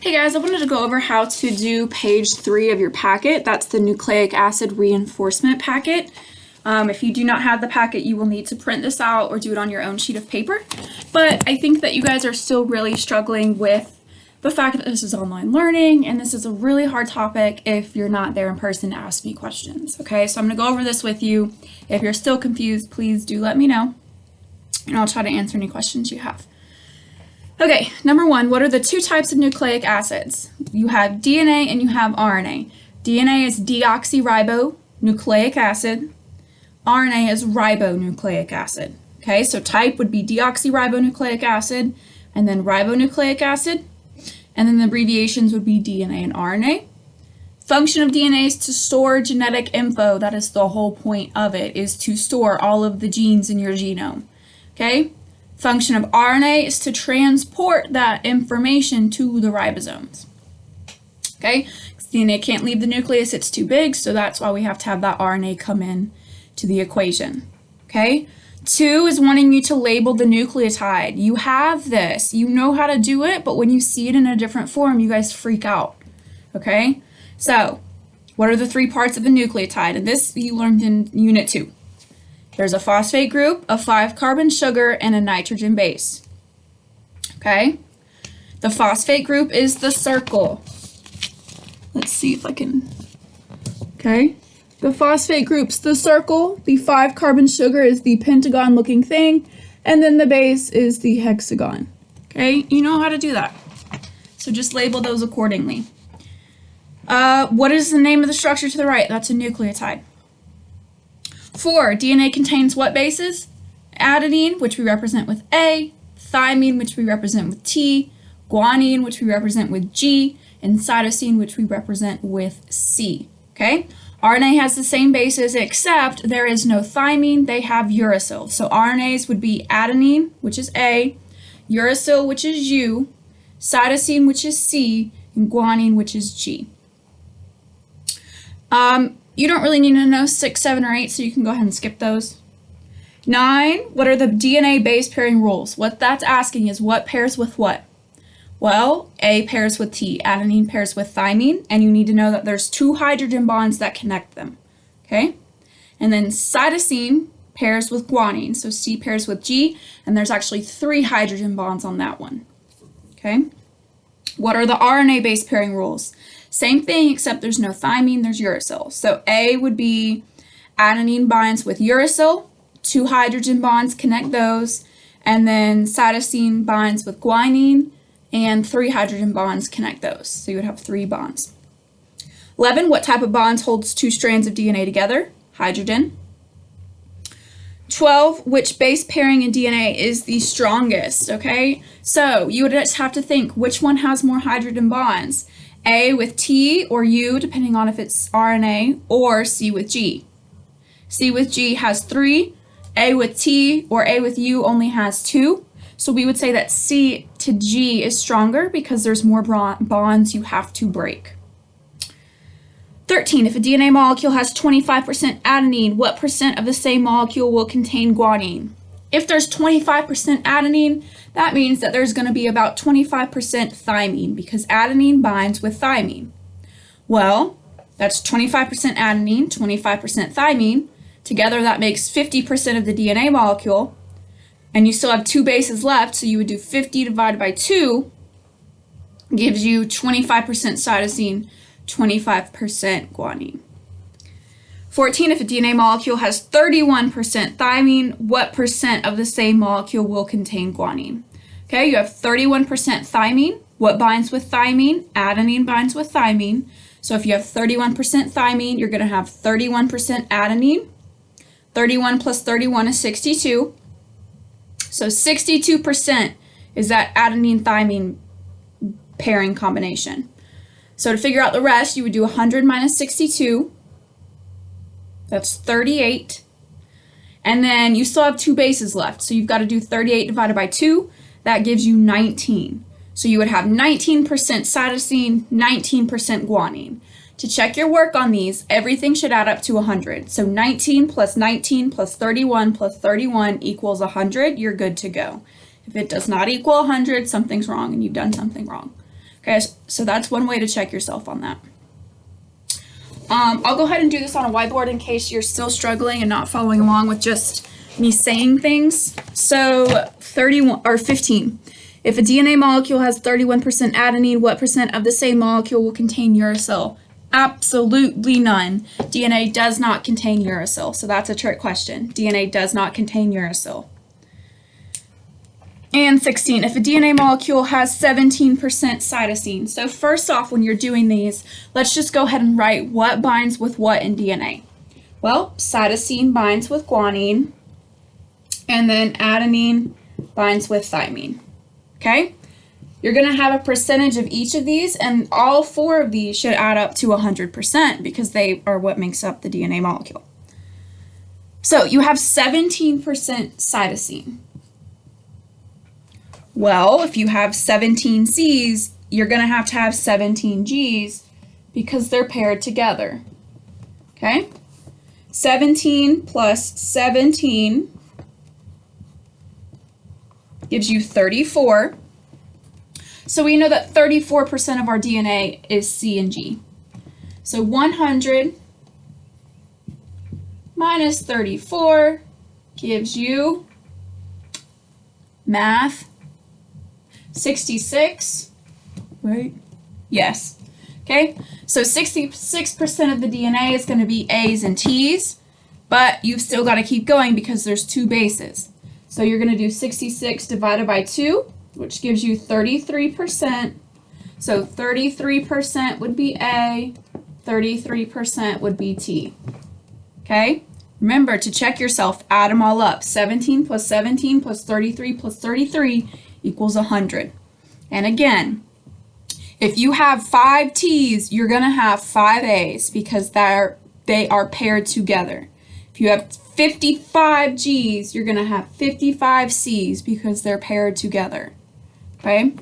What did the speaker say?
Hey guys, I wanted to go over how to do page 3 of your packet. That's the nucleic acid reinforcement packet. If you do not have the packet, you will need to print this out or do it on your own sheet of paper. But I think that you guys are still really struggling with the fact that this is online learning and this is a really hard topic if you're not there in person to ask me questions. Okay, so I'm going to go over this with you. If you're still confused, please do let me know and I'll try to answer any questions you have. Okay, number one, what are the two types of nucleic acids? You have DNA and you have RNA. DNA is deoxyribonucleic acid. RNA is ribonucleic acid. Okay, so type would be deoxyribonucleic acid and then ribonucleic acid. And then the abbreviations would be DNA and RNA. Function of DNA is to store genetic info. That is the whole point of it, is to store all of the genes in your genome. Okay? Function of RNA is to transport that information to the ribosomes. Okay? DNA can't leave the nucleus, it's too big, so that's why we have to have that RNA come in to the equation. Okay? 2 is wanting you to label the nucleotide. You have this, you know how to do it, but when you see it in a different form, you guys freak out. Okay? So, what are the 3 parts of a nucleotide? And this you learned in Unit 2. There's a phosphate group, a 5-carbon sugar, and a nitrogen base. Okay? The phosphate group is the circle. Let's see if I can... Okay? The phosphate group's the circle, the 5-carbon sugar is the pentagon-looking thing, and then the base is the hexagon. Okay? You know how to do that. So just label those accordingly. What is the name of the structure to the right? That's a nucleotide. 4, DNA contains what bases? Adenine, which we represent with A, thymine, which we represent with T, guanine, which we represent with G, and cytosine, which we represent with C. Okay? RNA has the same bases, except there is no thymine, they have uracil. So RNAs would be adenine, which is A, uracil, which is U, cytosine, which is C, and guanine, which is G. You don't really need to know 6, 7, or 8, so you can go ahead and skip those. 9, what are the DNA base pairing rules? What that's asking is what pairs with what? Well, A pairs with T, adenine pairs with thymine, and you need to know that there's 2 hydrogen bonds that connect them. Okay? And then cytosine pairs with guanine, so C pairs with G, and there's actually 3 hydrogen bonds on that one. Okay? What are the RNA base pairing rules? Same thing, except there's no thymine, there's uracil. So A would be adenine binds with uracil, 2 hydrogen bonds connect those, and then cytosine binds with guanine, and 3 hydrogen bonds connect those. So you would have 3 bonds. 11, what type of bonds holds 2 strands of DNA together? Hydrogen. 12, which base pairing in DNA is the strongest, okay? So you would just have to think, which one has more hydrogen bonds? A with T or U, depending on if it's RNA, or C with G. C with G has 3, A with T or A with U only has 2. So we would say that C to G is stronger because there's more bonds you have to break. 13, if a DNA molecule has 25% adenine, what percent of the same molecule will contain guanine? If there's 25% adenine, that means that there's going to be about 25% thymine because adenine binds with thymine. Well, that's 25% adenine, 25% thymine. Together that makes 50% of the DNA molecule, and you still have 2 bases left, so you would do 50 divided by 2 gives you 25% cytosine, 25% guanine. 14, if a DNA molecule has 31% thymine, what percent of the same molecule will contain guanine? Okay, you have 31% thymine. What binds with thymine? Adenine binds with thymine. So if you have 31% thymine, you're going to have 31% adenine. 31 plus 31 is 62. So 62% is that adenine-thymine pairing combination. So to figure out the rest, you would do 100 minus 62. That's 38. And then you still have 2 bases left. So you've got to do 38 divided by 2. That gives you 19. So you would have 19% cytosine, 19% guanine. To check your work on these, everything should add up to 100. So 19 plus 19 plus 31 plus 31 equals 100. You're good to go. If it does not equal 100, something's wrong and you've done something wrong. Okay, so that's one way to check yourself on that. I'll go ahead and do this on a whiteboard in case you're still struggling and not following along with just me saying things. So 31 or 15. If a DNA molecule has 31% adenine, what percent of the same molecule will contain uracil? Absolutely none. DNA does not contain uracil, so that's a trick question. DNA does not contain uracil. And 16, if a DNA molecule has 17% cytosine. So first off, when you're doing these, let's just go ahead and write what binds with what in DNA. Well, cytosine binds with guanine, and then adenine binds with thymine. Okay? You're going to have a percentage of each of these, and all 4 of these should add up to 100% because they are what makes up the DNA molecule. So you have 17% cytosine. Well, if you have 17 C's, you're going to have 17 G's because they're paired together. Okay? 17 plus 17 gives you 34. So we know that 34% of our DNA is C and G. So 100 minus 34 gives you, math, 66, right? Yes. Okay, so 66% of the DNA is going to be A's and T's, but you've still got to keep going because there's 2 bases. So you're going to do 66 divided by 2, which gives you 33%. So 33% would be A, 33% would be T. Okay? Remember to check yourself, add them all up. 17 plus 17 plus 33 plus 33 equals 100. And again, if you have 5 T's, you're going to have 5 A's because they are paired together. If you have 55 G's, you're going to have 55 C's because they're paired together. Okay?